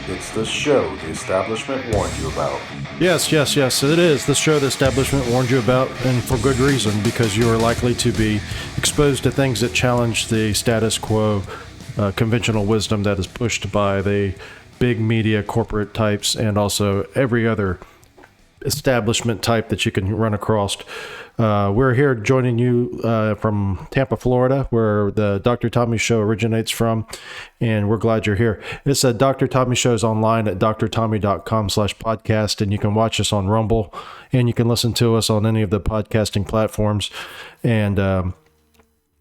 It's the show the establishment warned you about. Yes, it is the show the establishment warned you about, and for good reason, because you are likely to be exposed to things that challenge the status quo, conventional wisdom that is pushed by the big media corporate types and also every other establishment type that you can run across. We're here joining you from Tampa, Florida, where the Dr. Tommy Show originates from, and we're glad you're here. This Dr. Tommy Show is online at drtommy.com/podcast, and you can watch us on Rumble, and you can listen to us on any of the podcasting platforms, and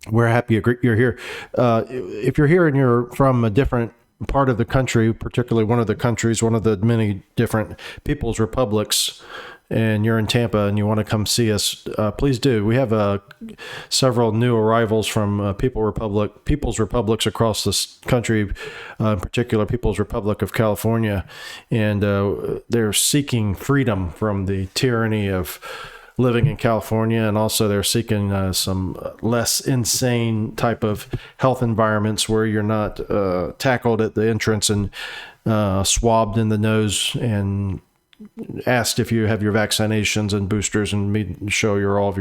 we're happy you're here. If you're here and you're from a different part of the country, particularly one of the many different people's republics, and you're in Tampa and you want to come see us, please do. We have several new arrivals from People's Republics across this country, in particular People's Republic of California, and they're seeking freedom from the tyranny of living in California, and also they're seeking some less insane type of health environments where you're not tackled at the entrance and swabbed in the nose and asked if you have your vaccinations and boosters and show all of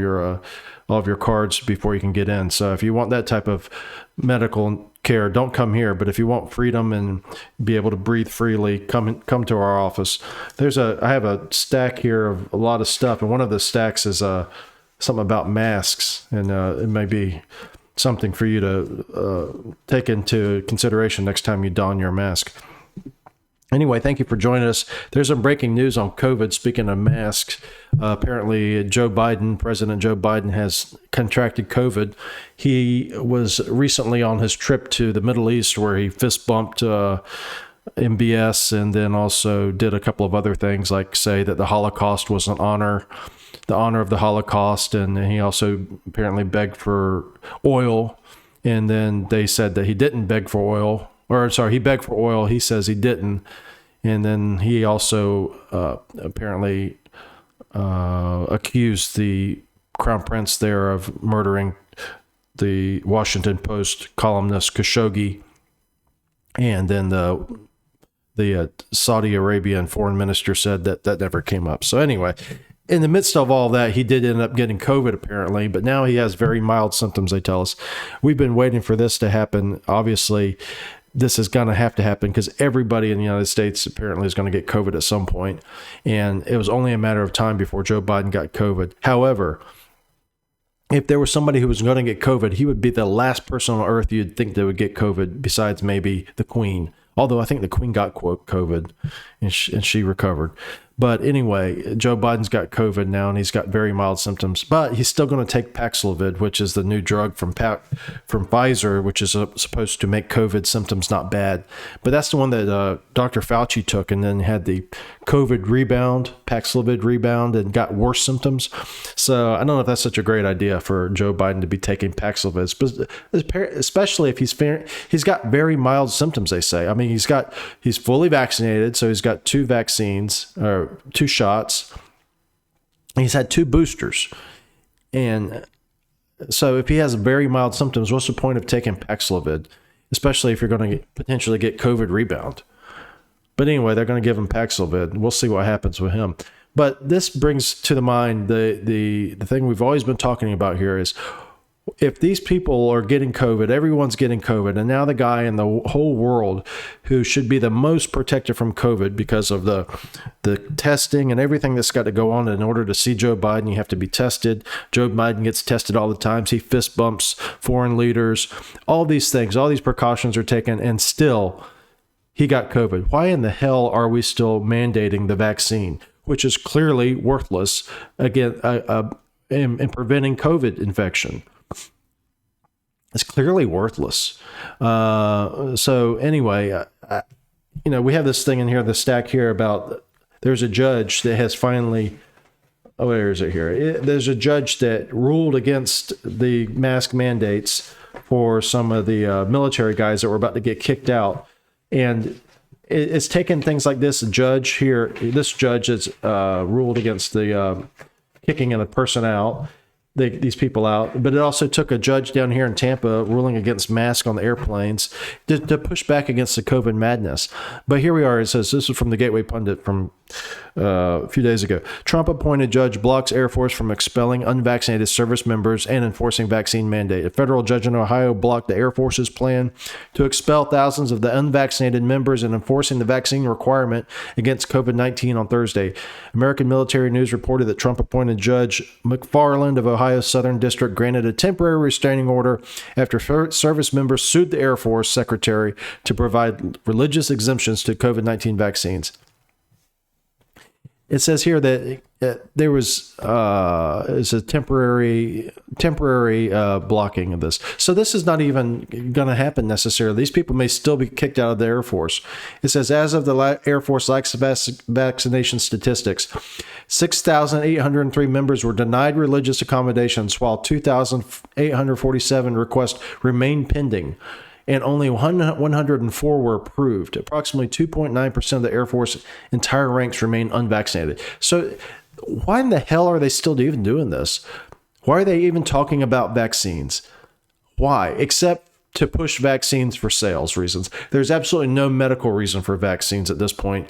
your cards before you can get in. So if you want that type of medical care, don't come here. But if you want freedom and be able to breathe freely, come to our office. I have a stack here of a lot of stuff, and one of the stacks is something about masks, and it may be something for you to take into consideration next time you don your mask. Anyway, thank you for joining us. There's some breaking news on COVID. Speaking of masks, apparently President Joe Biden has contracted COVID. He was recently on his trip to the Middle East where he fist bumped MBS and then also did a couple of other things like say that the Holocaust was the honor of the Holocaust. And he also apparently begged for oil. And then they said that he didn't beg for oil. He begged for oil. He says he didn't. And then he also apparently accused the Crown Prince there of murdering the Washington Post columnist Khashoggi. And then the Saudi Arabian foreign minister said that never came up. So anyway, in the midst of all that, he did end up getting COVID apparently, but now he has very mild symptoms, they tell us. We've been waiting for this to happen. Obviously, this is going to have to happen because everybody in the United States apparently is going to get COVID at some point. And it was only a matter of time before Joe Biden got COVID. However, if there was somebody who was going to get COVID, he would be the last person on earth you'd think that would get COVID besides maybe the Queen. Although I think the Queen got COVID and she recovered. But anyway, Joe Biden's got COVID now and he's got very mild symptoms, but he's still going to take Paxlovid, which is the new drug from Pfizer, which is supposed to make COVID symptoms not bad. But that's the one that Dr. Fauci took and then had the COVID rebound, Paxlovid rebound, and got worse symptoms. So I don't know if that's such a great idea for Joe Biden to be taking Paxlovid, especially if he's got very mild symptoms, they say. I mean, he's fully vaccinated, so he's got 2 vaccines, or 2 shots. He's had 2 boosters. And so if he has very mild symptoms, what's the point of taking Paxlovid, especially if you're going to potentially get COVID rebound? But anyway, they're going to give him Paxlovid. We'll see what happens with him. But this brings to the mind the thing we've always been talking about here is if these people are getting COVID, everyone's getting COVID, and now the guy in the whole world who should be the most protected from COVID because of the testing and everything that's got to go on in order to see Joe Biden, you have to be tested. Joe Biden gets tested all the time. He fist bumps foreign leaders. All these things, all these precautions are taken, and still he got COVID. Why in the hell are we still mandating the vaccine, which is clearly worthless again in preventing COVID infection? It's clearly worthless. So anyway, we have this thing in here, the stack here about there's a judge that has finally, where is it here? There's a judge that ruled against the mask mandates for some of the military guys that were about to get kicked out. And it's taken things like this judge has ruled against the kicking a person out. these people out. But it also took a judge down here in Tampa ruling against masks on the airplanes to push back against the COVID madness. But here we are. It says, this is from the Gateway Pundit from a few days ago. Trump appointed judge blocks Air Force from expelling unvaccinated service members and enforcing vaccine mandate. A federal judge in Ohio blocked the Air Force's plan to expel thousands of the unvaccinated members and enforcing the vaccine requirement against COVID-19 on Thursday. American Military News reported that Trump appointed Judge McFarland of Ohio's Southern District granted a temporary restraining order after service members sued the Air Force Secretary to provide religious exemptions to COVID-19 vaccines. It says here that there was is a temporary blocking of this. So this is not even going to happen necessarily. These people may still be kicked out of the Air Force. It says, as of the Air Force vaccination statistics, 6,803 members were denied religious accommodations, while 2,847 requests remain pending, and only 104 were approved. Approximately 2.9% of the Air Force entire ranks remain unvaccinated. So why in the hell are they still even doing this? Why are they even talking about vaccines? Why? Except to push vaccines for sales reasons. There's absolutely no medical reason for vaccines at this point.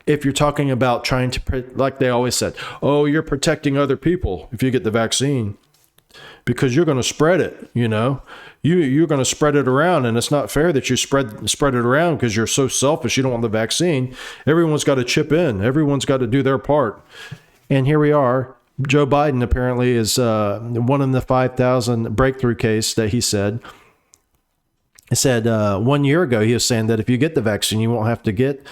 If you're talking about trying to, like they always said, oh, you're protecting other people if you get the vaccine because you're going to spread it, you know. You're going to spread it around, and it's not fair that you spread it around because you're so selfish. You don't want the vaccine. Everyone's got to chip in. Everyone's got to do their part. And here we are. Joe Biden apparently is one in the 5,000 breakthrough case that he said. He said 1 year ago, he was saying that if you get the vaccine, you won't have to get,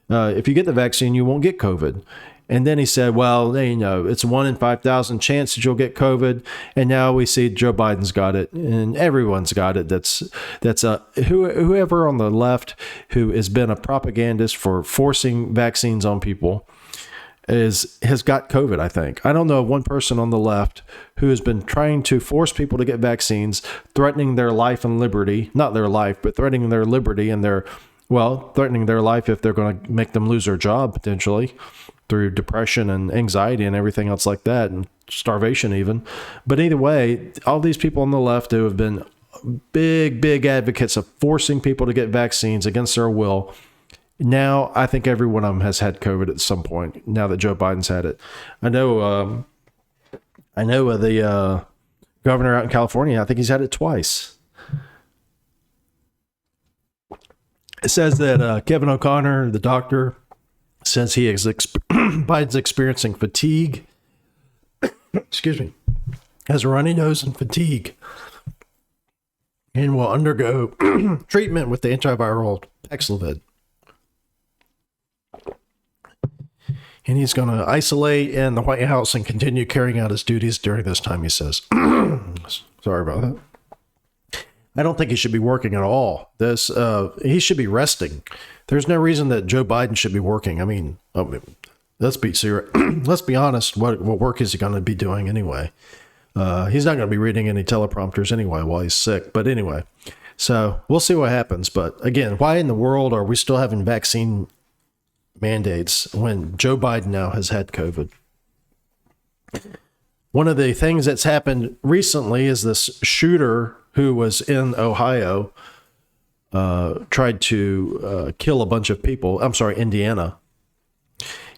if you get the vaccine, you won't get COVID. And then he said, well, you know, it's 1 in 5,000 chance that you'll get COVID. And now we see Joe Biden's got it and everyone's got it. That's whoever on the left who has been a propagandist for forcing vaccines on people has got COVID, I think. I don't know of one person on the left who has been trying to force people to get vaccines, threatening their life and liberty, not their life, but threatening their liberty and threatening their life if they're going to make them lose their job potentially, through depression and anxiety and everything else like that, and starvation even. But either way, all these people on the left who have been big advocates of forcing people to get vaccines against their will, now I think every one of them has had COVID at some point, now that Joe Biden's had it. I know the governor out in California, I think he's had it twice. It says that Kevin O'Connor, the doctor, says he is Biden's experiencing fatigue. Excuse me. Has a runny nose and fatigue, and will undergo treatment with the antiviral Paxlovid. And he's going to isolate in the White House and continue carrying out his duties during this time, he says. Sorry about that. I don't think he should be working at all. He should be resting. There's no reason that Joe Biden should be working. I mean, let's be serious. Let's be honest. What work is he going to be doing anyway? He's not going to be reading any teleprompters anyway while he's sick. But anyway, so we'll see what happens. But again, why in the world are we still having vaccine mandates when Joe Biden now has had COVID? One of the things that's happened recently is this shooter who was in Ohio tried to kill a bunch of people. I'm sorry, Indiana.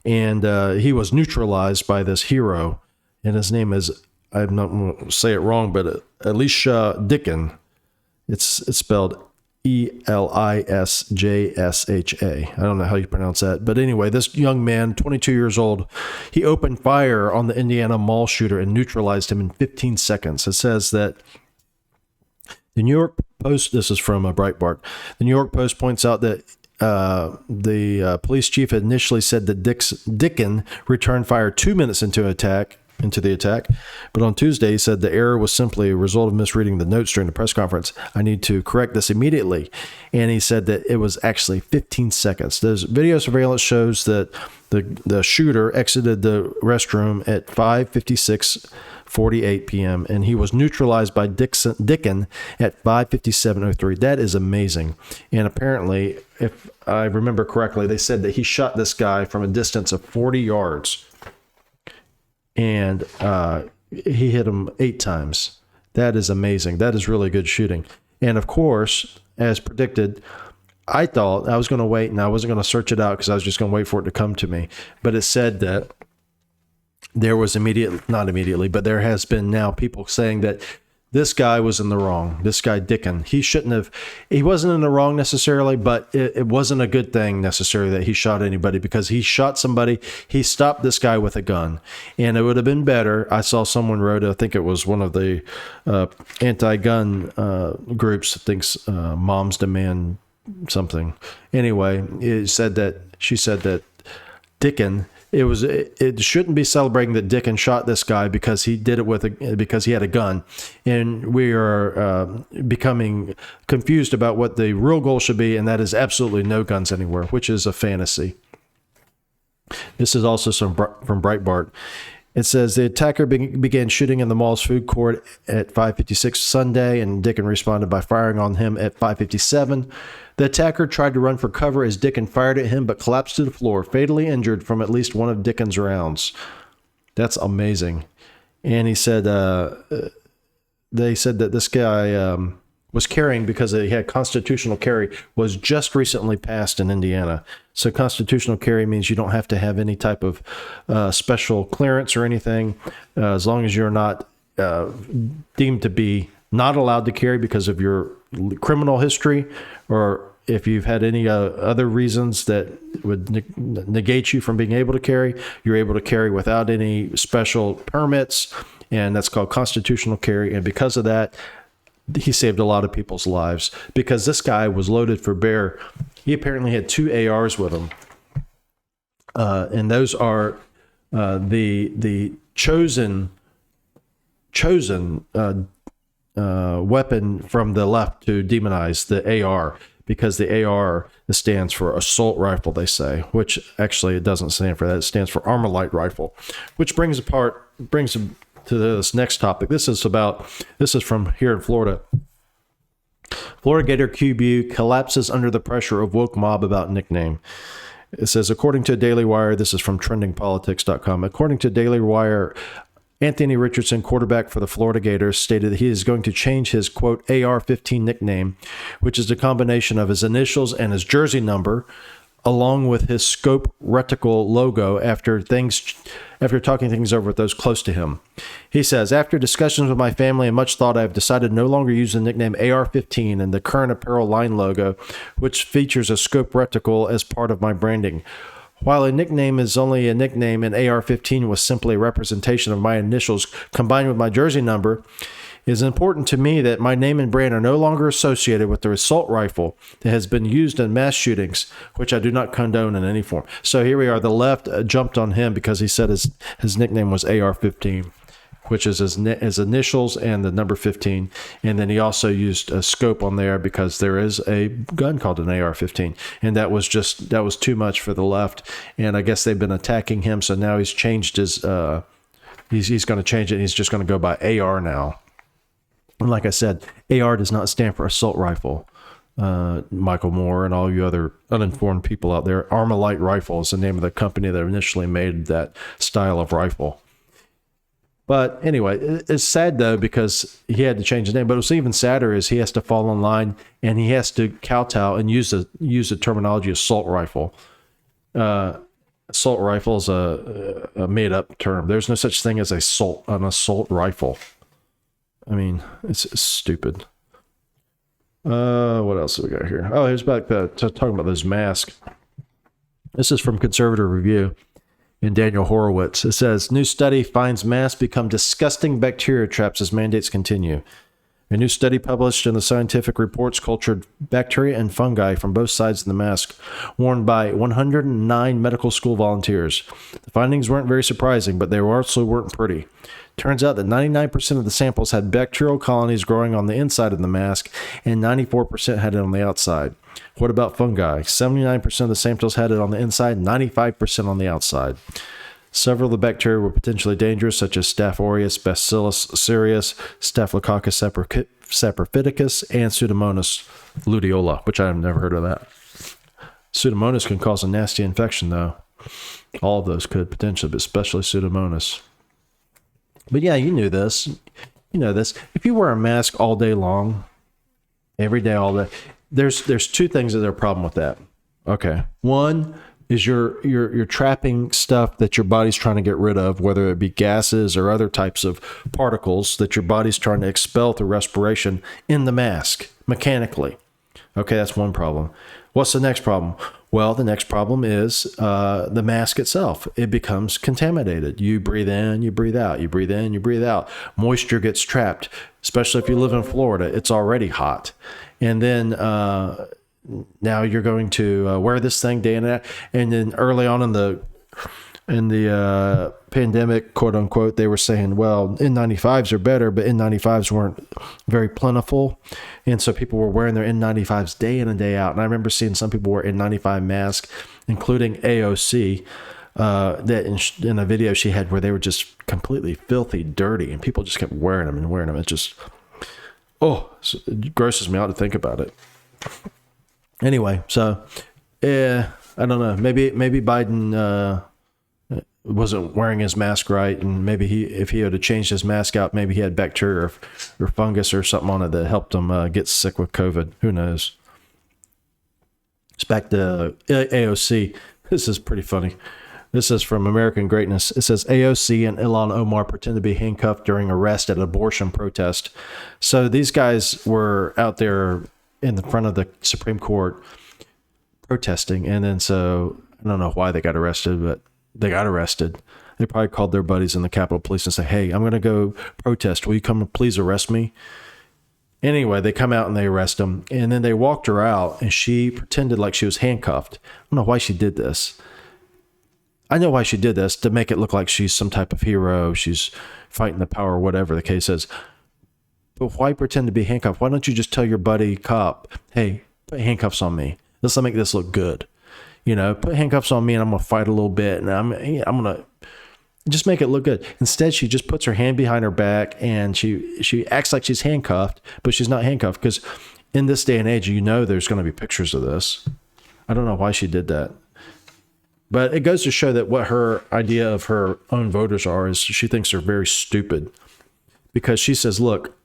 And he was neutralized by this hero. And his name is, I'm not going to say it wrong, but Elisha Dickin. It's spelled Elisjsha. I don't know how you pronounce that. But anyway, this young man, 22 years old, he opened fire on the Indiana mall shooter and neutralized him in 15 seconds. It says that the New York Post, this is from Breitbart, the New York Post points out that the police chief initially said that Dickin returned fire 2 minutes into the attack. But on Tuesday, he said the error was simply a result of misreading the notes during the press conference. I need to correct this immediately. And he said that it was actually 15 seconds. There's video surveillance shows that the shooter exited the restroom at 5:56:48 p.m. and he was neutralized by Dickin at 5:57:03. That is amazing. And apparently, if I remember correctly, they said that he shot this guy from a distance of 40 yards. And he hit him 8 times. That is amazing. That is really good shooting. And of course, as predicted, I thought I was going to wait and I wasn't going to search it out because I was just going to wait for it to come to me. But it said that there was not immediately, but there has been now people saying that this guy was in the wrong. This guy, Dickon, he wasn't in the wrong necessarily, but it wasn't a good thing necessarily that he shot anybody, because he shot somebody. He stopped this guy with a gun, and it would have been better. I saw someone wrote, I think it was one of the anti-gun groups, thinks Moms Demand something. Anyway, she said that Dickon, it shouldn't be celebrating that Dickon shot this guy because he did it because he had a gun, and we are becoming confused about what the real goal should be, and that is absolutely no guns anywhere, which is a fantasy. This is also from Breitbart. It says the attacker began shooting in the mall's food court at 5:56 Sunday, and Dickon responded by firing on him at 5:57. The attacker tried to run for cover as Dickon fired at him, but collapsed to the floor, fatally injured from at least one of Dickon's rounds. That's amazing. And he said, they said that this guy was carrying because he had constitutional carry, was just recently passed in Indiana. So constitutional carry means you don't have to have any type of special clearance or anything, as long as you're not deemed to be not allowed to carry because of your criminal history, or if you've had any other reasons that would negate you from being able to carry, you're able to carry without any special permits, and that's called constitutional carry. And because of that, he saved a lot of people's lives, because this guy was loaded for bear. He apparently had 2 ARs with him, and those are the chosen weapon from the left to demonize the AR, because the AR stands for assault rifle, they say, which actually it doesn't stand for that. It stands for Armalite rifle, which brings to this next topic. This is from here in Florida. Florida Gator QB collapses under the pressure of woke mob about nickname. It says, according to Daily Wire, this is from trendingpolitics.com. According to Daily Wire, Anthony Richardson, quarterback for the Florida Gators, stated that he is going to change his, quote, AR-15 nickname, which is a combination of his initials and his jersey number, along with his scope reticle logo, after talking things over with those close to him. He says, after discussions with my family and much thought, I have decided to no longer use the nickname AR-15 and the current apparel line logo, which features a scope reticle, as part of my branding. While a nickname is only a nickname, and AR-15 was simply a representation of my initials combined with my jersey number, it is important to me that my name and brand are no longer associated with the assault rifle that has been used in mass shootings, which I do not condone in any form. So here we are. The left jumped on him because he said his nickname was AR-15, which is his initials and the number 15. And then he also used a scope on there because there is a gun called an AR-15. And that was too much for the left. And I guess they've been attacking him. So now he's changed his, he's going to change it. He's just going to go by AR now. And like I said, AR does not stand for assault rifle. Michael Moore and all you other uninformed people out there, Armalite Rifle is the name of the company that initially made that style of rifle. But anyway, it's sad though, because he had to change his name. But what's even sadder is he has to fall in line and he has to kowtow and use the terminology assault rifle. Assault rifle is a made up term. There's no such thing as an assault rifle. I mean, it's stupid. What else have we got here? Oh, here's back talking about those masks. This is from Conservative Review and Daniel Horowitz. It says, new study finds masks become disgusting bacteria traps as mandates continue. A new study published in the Scientific Reports cultured bacteria and fungi from both sides of the mask, worn by 109 medical school volunteers. The findings weren't very surprising, but they also weren't pretty. Turns out that 99% of the samples had bacterial colonies growing on the inside of the mask, and 94% had it on the outside. What about fungi? 79% of the samples had it on the inside, 95% on the outside. Several of the bacteria were potentially dangerous, such as Staph aureus, Bacillus cereus, Staphylococcus saprophyticus, and Pseudomonas luteola, which I've never heard of that. Pseudomonas can cause a nasty infection, though. All of those could potentially, but especially Pseudomonas. But yeah, you knew this. You know this. If you wear a mask all day long, every day, all day, there's two things that are a problem with that. Okay. One is you're trapping stuff that your body's trying to get rid of, whether it be gases or other types of particles that your body's trying to expel through respiration in the mask mechanically. Okay, that's one problem. What's the next problem? Well, the next problem is the mask itself. It becomes contaminated. You breathe in, you breathe out. You breathe in, you breathe out. Moisture gets trapped, especially if you live in Florida. It's already hot. And then now you're going to wear this thing day in and out. And then early on in the pandemic, quote unquote, they were saying, well, N95s are better, but N95s weren't very plentiful. And so people were wearing their N95s day in and day out. And I remember seeing some people wear N95 masks, including AOC, that in a video she had where they were just completely filthy, dirty, and people just kept wearing them and wearing them. It just, it grosses me out to think about it. Anyway, so, I don't know. Maybe Biden wasn't wearing his mask right, and maybe if he had changed his mask out, maybe he had bacteria or fungus or something on it that helped him get sick with COVID. Who knows? It's back to AOC. This is pretty funny. This is from American Greatness. It says AOC and Ilhan Omar pretend to be handcuffed during arrest at an abortion protest. So these guys were out there in the front of the Supreme Court protesting, and then so I don't know why they got arrested, but they got arrested. They probably called their buddies in the Capitol Police and say, hey, I'm going to go protest. Will you come and please arrest me? Anyway, they come out and they arrest them. And then they walked her out and she pretended like she was handcuffed. I don't know why she did this. I know why she did this, to make it look like she's some type of hero. She's fighting the power, whatever the case is. But why pretend to be handcuffed? Why don't you just tell your buddy cop, hey, put handcuffs on me. Let's make this look good. You know, put handcuffs on me and I'm going to fight a little bit and I'm going to just make it look good. Instead, she just puts her hand behind her back and she acts like she's handcuffed, but she's not handcuffed because in this day and age, you know, there's going to be pictures of this. I don't know why she did that. But it goes to show that what her idea of her own voters are is she thinks they're very stupid because she says, look,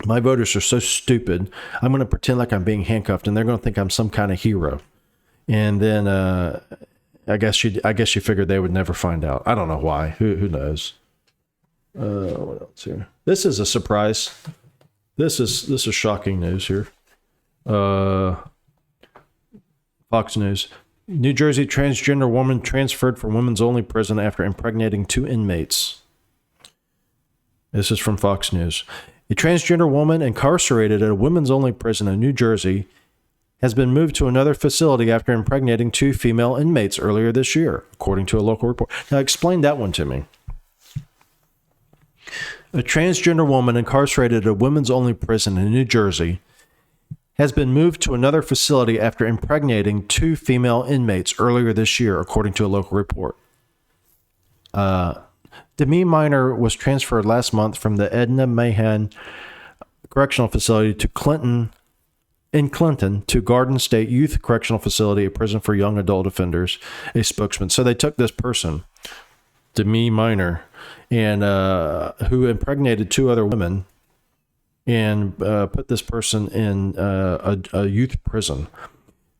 my voters are so stupid. I'm going to pretend like I'm being handcuffed and they're going to think I'm some kind of hero. And then I guess she figured they would never find out. I don't know why. Who knows? What else here? This is a surprise. This is shocking news here. Fox News. New Jersey transgender woman transferred from women's only prison after impregnating 2 inmates. This is from Fox News. A transgender woman incarcerated at a women's only prison in New Jersey has been moved to another facility after impregnating 2 female inmates earlier this year, according to a local report. Now, explain that one to me. A transgender woman incarcerated at a women's-only prison in New Jersey has been moved to another facility after impregnating 2 female inmates earlier this year, according to a local report. Demi Minor was transferred last month from the Edna Mahan Correctional Facility to Clinton to Garden State Youth Correctional Facility, a prison for young adult offenders, a spokesman. So they took this person, Demi Minor, and who impregnated 2 other women, and put this person in a youth prison.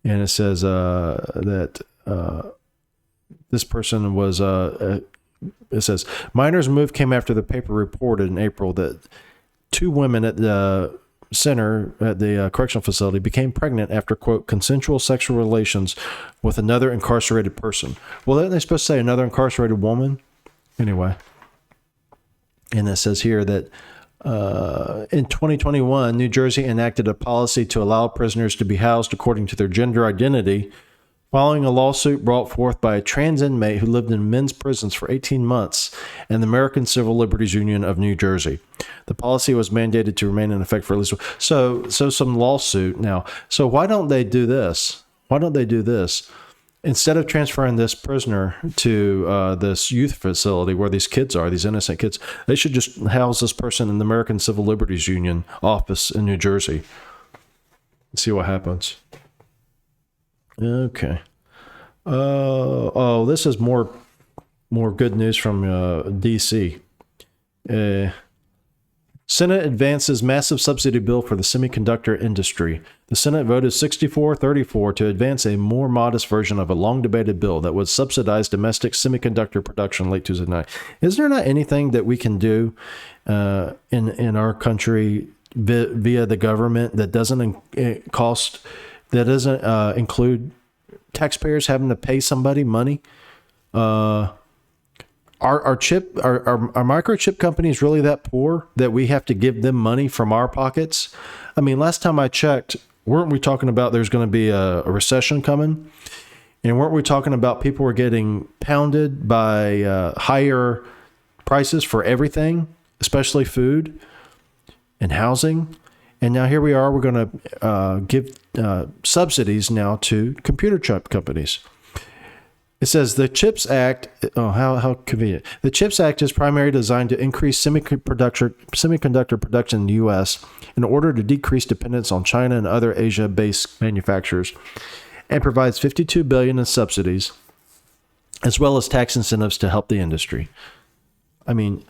And it says that this person was, it says, Minor's move came after the paper reported in April that 2 women at the center at the correctional facility became pregnant after, quote, consensual sexual relations with another incarcerated person. Well, aren't they supposed to say another incarcerated woman? Anyway. And it says here that in 2021, New Jersey enacted a policy to allow prisoners to be housed according to their gender identity, following a lawsuit brought forth by a trans inmate who lived in men's prisons for 18 months and the American Civil Liberties Union of New Jersey. The policy was mandated to remain in effect for at least... So some lawsuit now. So why don't they do this? Why don't they do this? Instead of transferring this prisoner to this youth facility where these kids are, these innocent kids, they should just house this person in the American Civil Liberties Union office in New Jersey. Let's see what happens. Okay. This is more good news from D.C. Senate advances massive subsidy bill for the semiconductor industry. The Senate voted 64-34 to advance a more modest version of a long-debated bill that would subsidize domestic semiconductor production late Tuesday night. Is there not anything that we can do in our country via the government that doesn't include taxpayers having to pay somebody money? Are microchip companies really that poor that we have to give them money from our pockets? I mean, last time I checked, weren't we talking about there's going to be a recession coming? And weren't we talking about people were getting pounded by higher prices for everything, especially food and housing? And now here we are, we're going to give subsidies now to computer chip companies. It says the CHIPS Act, how convenient. The CHIPS Act is primarily designed to increase semiconductor production in the U.S. in order to decrease dependence on China and other Asia-based manufacturers, and provides $52 billion in subsidies, as well as tax incentives to help the industry. I mean,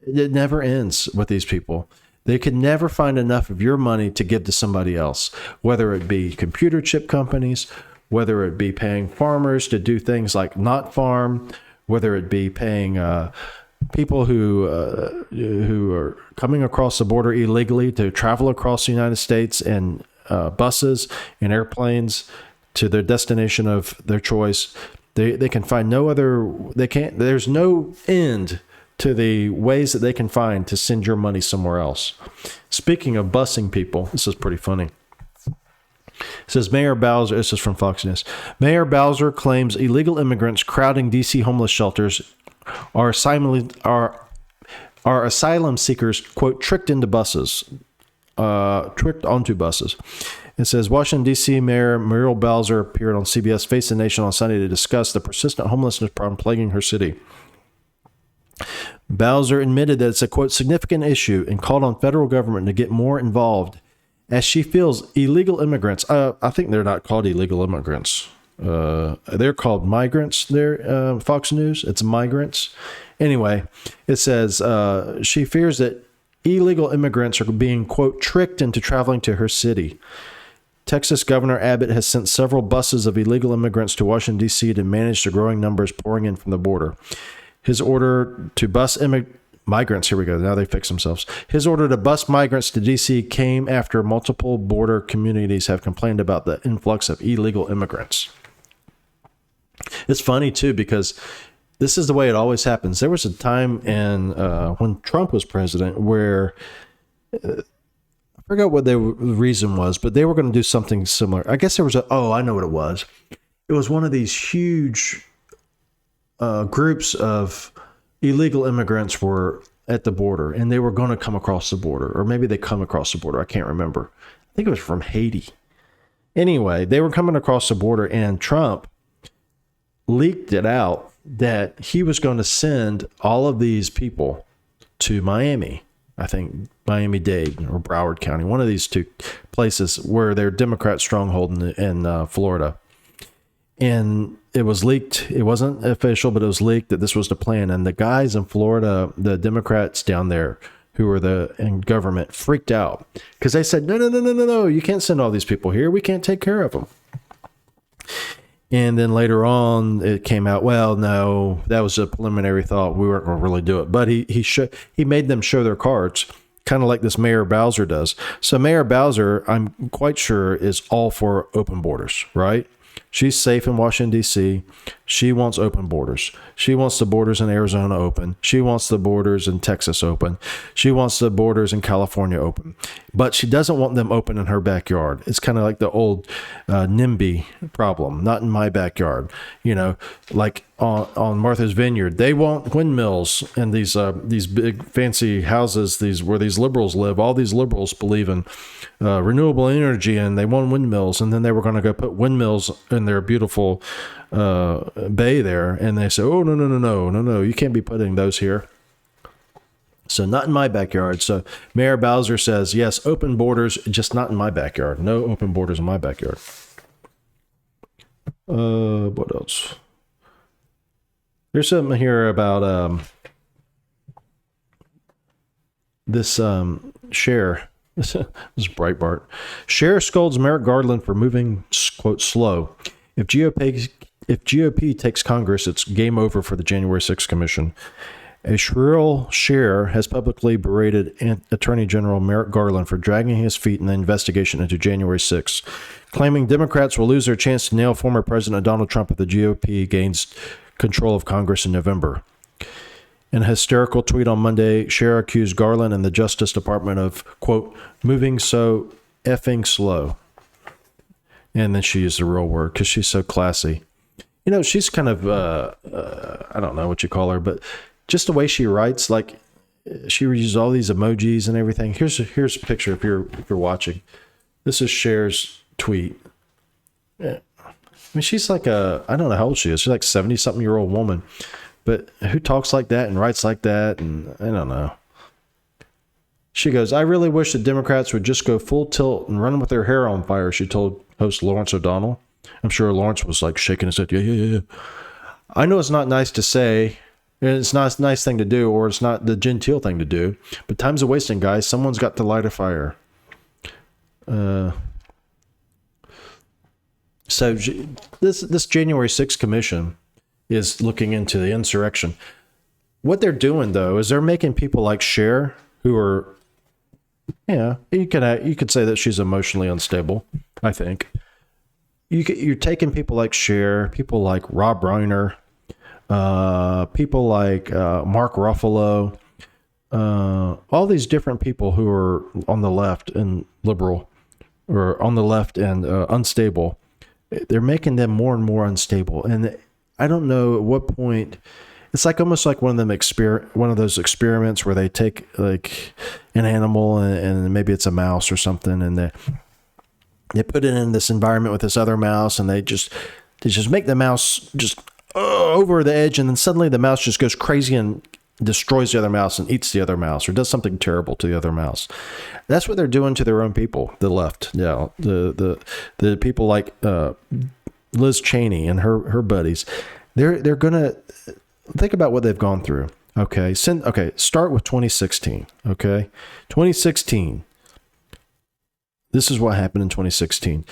it never ends with these people. They could never find enough of your money to give to somebody else, whether it be computer chip companies, whether it be paying farmers to do things like not farm, whether it be paying people who are coming across the border illegally to travel across the United States in buses and airplanes to their destination of their choice. They can find no other. They can't. There's no end to the ways that they can find to send your money somewhere else. Speaking of busing people, this is pretty funny. It says Mayor Bowser, this is from Fox News. Mayor Bowser claims illegal immigrants crowding D.C. homeless shelters are asylum seekers, quote, tricked onto buses. It says Washington, D.C. Mayor Muriel Bowser appeared on CBS Face the Nation on Sunday to discuss the persistent homelessness problem plaguing her city. Bowser admitted that it's a, quote, significant issue and called on federal government to get more involved as she feels illegal immigrants, I think they're not called illegal immigrants. They're called migrants there, Fox News. It's migrants. Anyway, it says she fears that illegal immigrants are being, quote, tricked into traveling to her city. Texas Governor Abbott has sent several buses of illegal immigrants to Washington, D.C. to manage the growing numbers pouring in from the border. His order to bus migrants, here we go, now they fix themselves. His order to bus migrants to D.C. came after multiple border communities have complained about the influx of illegal immigrants. It's funny, too, because this is the way it always happens. There was a time when Trump was president where I forgot what the reason was, but they were going to do something similar. I guess there was I know what it was. It was one of these huge groups of illegal immigrants were at the border, and they were going to come across the border, or maybe they come across the border. I can't remember. I think it was from Haiti. Anyway, they were coming across the border, and Trump leaked it out that he was going to send all of these people to Miami. I think Miami-Dade or Broward County, one of these two places where they're Democrat stronghold in Florida. And it was leaked. It wasn't official, but it was leaked that this was the plan. And the guys in Florida, the Democrats down there who were in government, freaked out because they said, no, you can't send all these people here. We can't take care of them. And then later on, it came out, well, no, that was a preliminary thought. We weren't going to really do it. But he made them show their cards, kind of like this Mayor Bowser does. So Mayor Bowser, I'm quite sure, is all for open borders, right? She's safe in Washington, D.C. She wants open borders. She wants the borders in Arizona open. She wants the borders in Texas open. She wants the borders in California open. But she doesn't want them open in her backyard. It's kind of like the old NIMBY problem, not in my backyard. You know, like on Martha's Vineyard, they want windmills and these big fancy houses, where these liberals live. All these liberals believe in renewable energy, and they want windmills. And then they were going to go put windmills in their beautiful bay there, and they say, oh, no, you can't be putting those here. So not in my backyard. So Mayor Bowser says, yes, open borders, just not in my backyard. No open borders in my backyard. What else? There's something here about this Cher, this is Breitbart. Cher scolds Merrick Garland for moving, quote, slow. If GOP takes Congress, it's game over for the January 6th Commission. A shrill Cher has publicly berated Attorney General Merrick Garland for dragging his feet in the investigation into January 6th, claiming Democrats will lose their chance to nail former President Donald Trump if the GOP gains control of Congress in November. In a hysterical tweet on Monday, Cher accused Garland and the Justice Department of, quote, moving so effing slow. And then she used the real word because she's so classy. You know, she's kind of, I don't know what you call her, but just the way she writes, like she uses all these emojis and everything. Here's a picture if you're watching. This is Cher's tweet. Yeah. I mean, she's like I don't know how old she is. She's like 70-something-year-old woman. But who talks like that and writes like that? And I don't know. She goes, I really wish the Democrats would just go full tilt and run with their hair on fire, she told host Lawrence O'Donnell. I'm sure Lawrence was like shaking his head. Yeah. I know it's not nice to say. It's not a nice thing to do, or it's not the genteel thing to do. But time's a wasting, guys. Someone's got to light a fire. So this January 6th commission is looking into the insurrection. What they're doing, though, is they're making people like Cher, who are, you could say that she's emotionally unstable, I think. You're taking people like Cher, people like Rob Reiner, people like Mark Ruffalo, all these different people who are on the left and liberal, or on the left and unstable. They're making them more and more unstable. And I don't know at what point. It's like almost like one of those experiments where they take like an animal and maybe it's a mouse or something, and they put it in this environment with this other mouse, and they just make the mouse just over the edge, and then suddenly the mouse just goes crazy and destroys the other mouse and eats the other mouse, or does something terrible to the other mouse. That's what they're doing to their own people, the left. Yeah, the people like Liz Cheney and her buddies. They're gonna think about what they've gone through. Okay, start with 2016. Okay, 2016. This is what happened in 2016.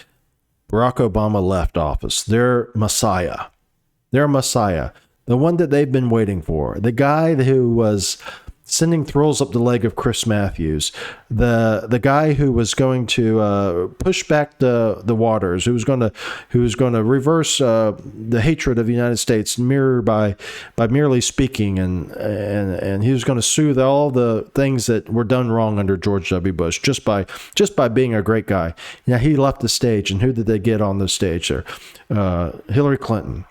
Barack Obama left office. Their Messiah, the one that they've been waiting for, the guy who was sending thrills up the leg of Chris Matthews, the guy who was going to push back the waters, who was going to reverse the hatred of the United States by merely speaking, and he was going to soothe all the things that were done wrong under George W. Bush just by being a great guy. Now he left the stage, and who did they get on the stage there? Hillary Clinton.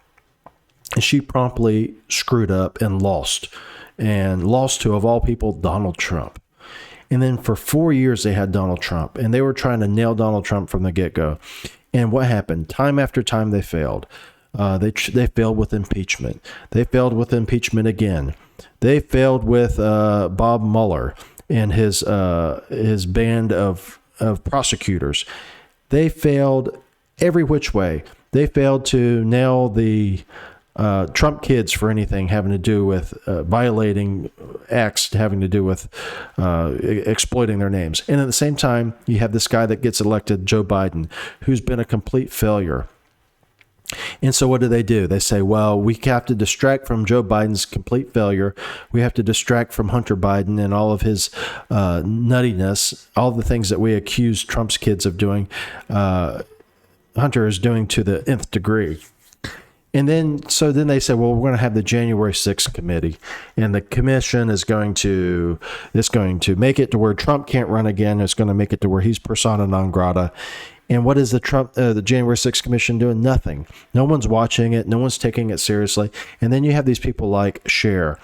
And she promptly screwed up and lost to, of all people, Donald Trump. And then for 4 years, they had Donald Trump, and they were trying to nail Donald Trump from the get-go. And what happened? Time after time, they failed. They failed with impeachment. They failed with impeachment again. They failed with Bob Mueller and his band of prosecutors. They failed every which way. They failed to nail the Trump kids for anything having to do with violating acts having to do with exploiting their names. And at the same time, you have this guy that gets elected, Joe Biden, who's been a complete failure. And so what do? They say, well, we have to distract from Joe Biden's complete failure. We have to distract from Hunter Biden and all of his nuttiness, all the things that we accuse Trump's kids of doing. Hunter is doing to the nth degree. And then they said, well, we're going to have the January 6th committee, and the commission is going to make it to where Trump can't run again. It's going to make it to where he's persona non grata. And what is the January 6th commission doing? Nothing. No one's watching it. No one's taking it seriously. And then you have these people like Cher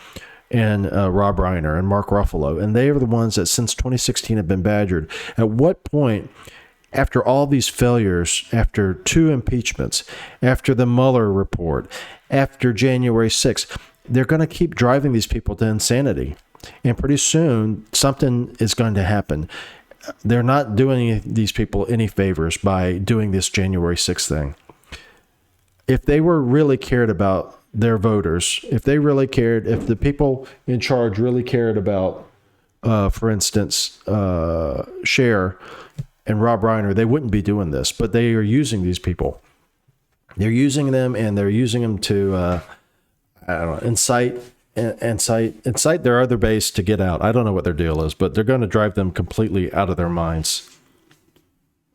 and Rob Reiner and Mark Ruffalo, and they are the ones that since 2016 have been badgered. At what point, after all these failures, after 2 impeachments, after the Mueller report, after January 6th, they're going to keep driving these people to insanity. And pretty soon, something is going to happen. They're not doing these people any favors by doing this January 6th thing. If they were really cared about their voters, if the people in charge really cared about for instance, Cher and Rob Reiner, they wouldn't be doing this, but they are using these people. They're using them, and they're using them to, incite their other base to get out. I don't know what their deal is, but they're going to drive them completely out of their minds.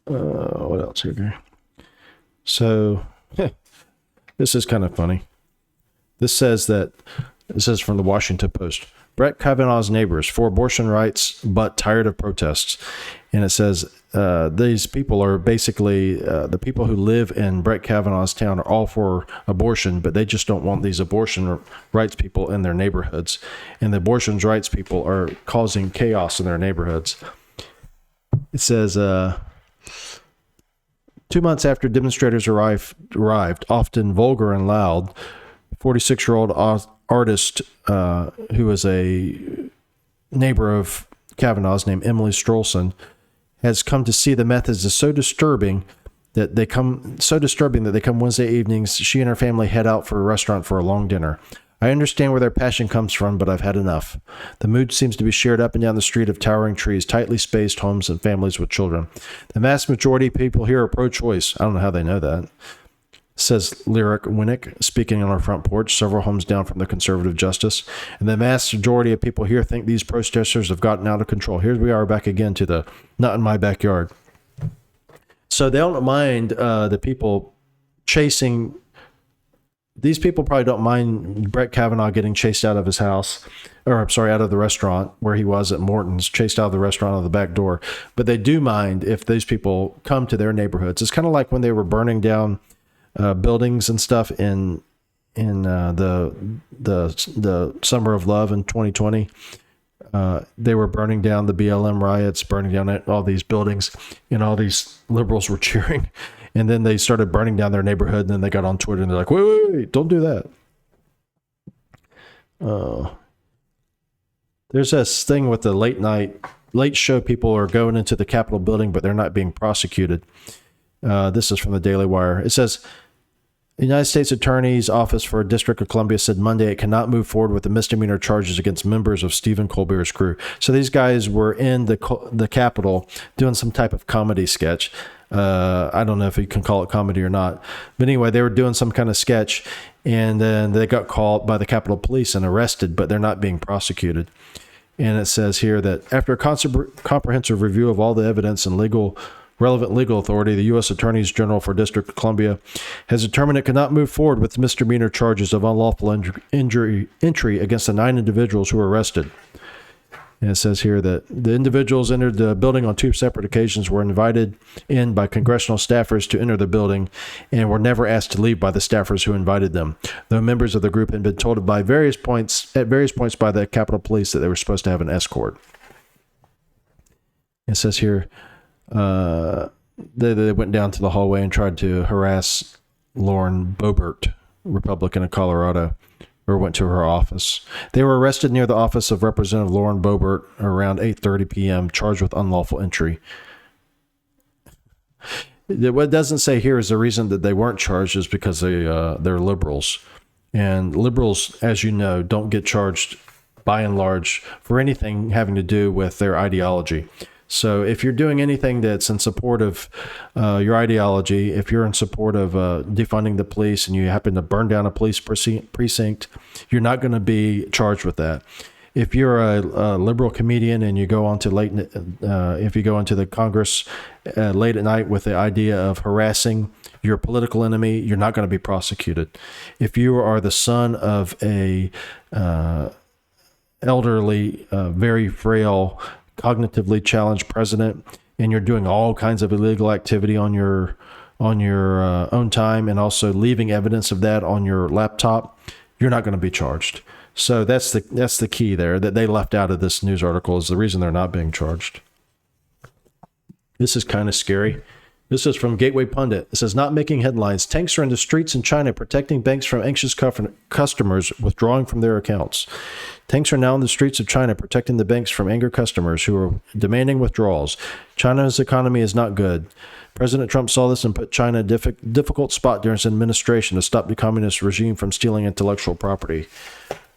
What else here? So, this is kind of funny. This says from the Washington Post, Brett Kavanaugh's neighbors for abortion rights, but tired of protests. And it says these people are basically the people who live in Brett Kavanaugh's town are all for abortion, but they just don't want these abortion rights people in their neighborhoods. And the abortion rights people are causing chaos in their neighborhoods. It says 2 months after demonstrators arrived, often vulgar and loud, 46-year-old artist who is a neighbor of Kavanaugh's named Emily Strolson has come to see the methods as so disturbing that they come Wednesday evenings. She and her family head out for a restaurant for a long dinner. I understand where their passion comes from, but I've had enough. The mood seems to be shared up and down the street of towering trees, tightly spaced homes, and families with children. The vast majority of people here are pro-choice. I don't know how they know that. Says Lyric Winnick, speaking on our front porch, several homes down from the conservative justice. And the vast majority of people here think these protesters have gotten out of control. Here we are back again to the not in my backyard. So they don't mind the people chasing. These people probably don't mind Brett Kavanaugh getting chased out of his house, out of the restaurant where he was at Morton's, chased out of the restaurant out of the back door. But they do mind if these people come to their neighborhoods. It's kind of like when they were burning down buildings and stuff in the Summer of Love in 2020. They were burning down the BLM riots, burning down all these buildings, and all these liberals were cheering. And then they started burning down their neighborhood, and then they got on Twitter and they're like, wait, don't do that. There's this thing with the late show people are going into the Capitol building, but they're not being prosecuted. This is from the Daily Wire. It says, the United States Attorney's Office for District of Columbia said Monday it cannot move forward with the misdemeanor charges against members of Stephen Colbert's crew. So these guys were in the Capitol doing some type of comedy sketch. I don't know if you can call it comedy or not. But anyway, they were doing some kind of sketch, and then they got called by the Capitol Police and arrested, but they're not being prosecuted. And it says here that after a comprehensive review of all the evidence and relevant legal authority, the U.S. Attorneys General for District of Columbia has determined it cannot move forward with misdemeanor charges of unlawful entry against the 9 individuals who were arrested. And it says here that the individuals entered the building on 2 separate occasions, were invited in by congressional staffers to enter the building, and were never asked to leave by the staffers who invited them, though members of the group had been told at various points by the Capitol Police that they were supposed to have an escort. It says here, they went down to the hallway and tried to harass Lauren Boebert, Republican of Colorado, or went to her office. They were arrested near the office of Representative Lauren Boebert around 8:30 p.m., charged with unlawful entry. What it doesn't say here is the reason that they weren't charged is because they're liberals. And liberals, as you know, don't get charged by and large for anything having to do with their ideology. So if you're doing anything that's in support of your ideology, if you're in support of defunding the police and you happen to burn down a police precinct, you're not going to be charged with that. If you're a liberal comedian and you go on to if you go into the Congress late at night with the idea of harassing your political enemy, you're not going to be prosecuted. If you are the son of a elderly, very frail, cognitively challenged president, and you're doing all kinds of illegal activity on your own time, and also leaving evidence of that on your laptop, you're not going to be charged. So that's the key there that they left out of this news article is the reason they're not being charged. This is kind of scary. This is from Gateway Pundit. It says, not making headlines. Tanks are in the streets in China protecting banks from anxious customers withdrawing from their accounts. Tanks are now in the streets of China protecting the banks from angry customers who are demanding withdrawals. China's economy is not good. President Trump saw this and put China in a difficult spot during his administration to stop the communist regime from stealing intellectual property.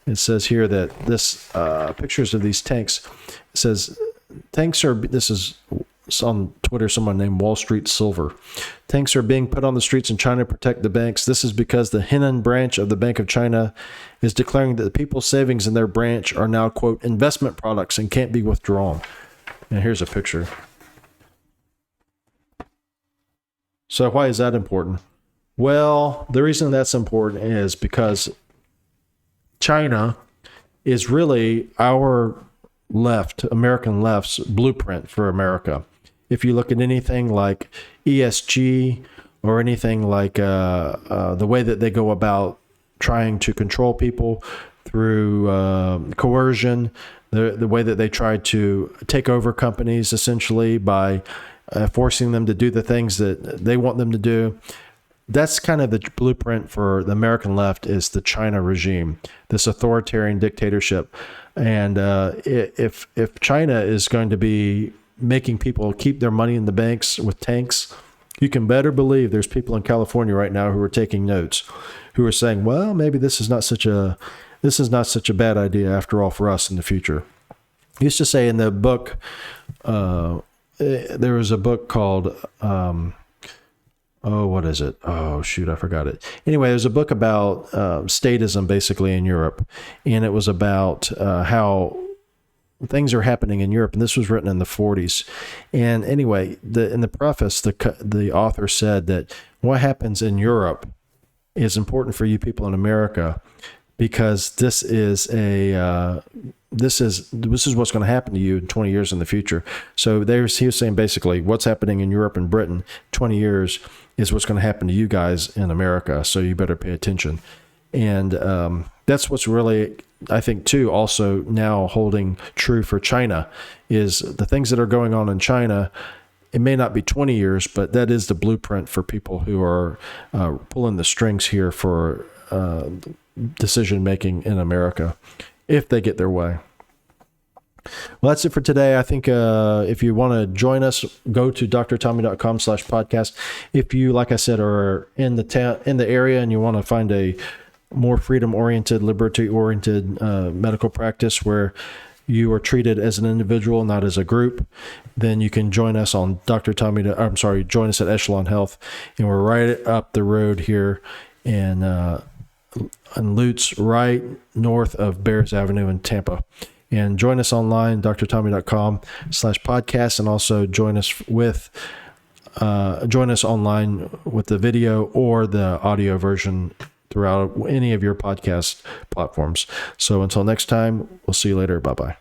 It says here that this pictures of these tanks. It says, this is on Twitter, someone named Wall Street Silver. Tanks are being put on the streets in China to protect the banks. This is because the Henan branch of the Bank of China is declaring that the people's savings in their branch are now, quote, investment products and can't be withdrawn. And here's a picture. So why is that important? Well, the reason that's important is because China is really our American left's blueprint for America. If you look at anything like ESG or anything like the way that they go about trying to control people through coercion, the way that they try to take over companies essentially by forcing them to do the things that they want them to do. That's kind of the blueprint for the American left, is the China regime, this authoritarian dictatorship. And if China is going to be making people keep their money in the banks with tanks, you can better believe there's people in California right now who are taking notes, who are saying, well, maybe this is not such a bad idea after all for us in the future. I used to say in the book, there was a book called, what is it? Oh, shoot, I forgot it. Anyway, there's a book about statism basically in Europe, and it was about how things are happening in Europe, and this was written in the 40s. And anyway, in the preface, the author said that what happens in Europe is important for you people in America, because this is what's going to happen to you in 20 years in the future. So he was saying basically what's happening in Europe and Britain 20 years is what's going to happen to you guys in America. So you better pay attention. And that's what's really, I think, too, also now holding true for China, is the things that are going on in China. It may not be 20 years, but that is the blueprint for people who are pulling the strings here for decision-making in America, if they get their way. Well, that's it for today. I think if you want to join us, go to drtommy.com/podcast. If you, like I said, are in the area and you want to find a more freedom-oriented, liberty-oriented medical practice where you are treated as an individual, not as a group, then you can join us on join us at Echelon Health. And we're right up the road here in Lutz, right north of Bears Avenue in Tampa. And join us online, drtommy.com/podcast, and also join us online with the video or the audio version throughout any of your podcast platforms. So until next time, we'll see you later. Bye-bye.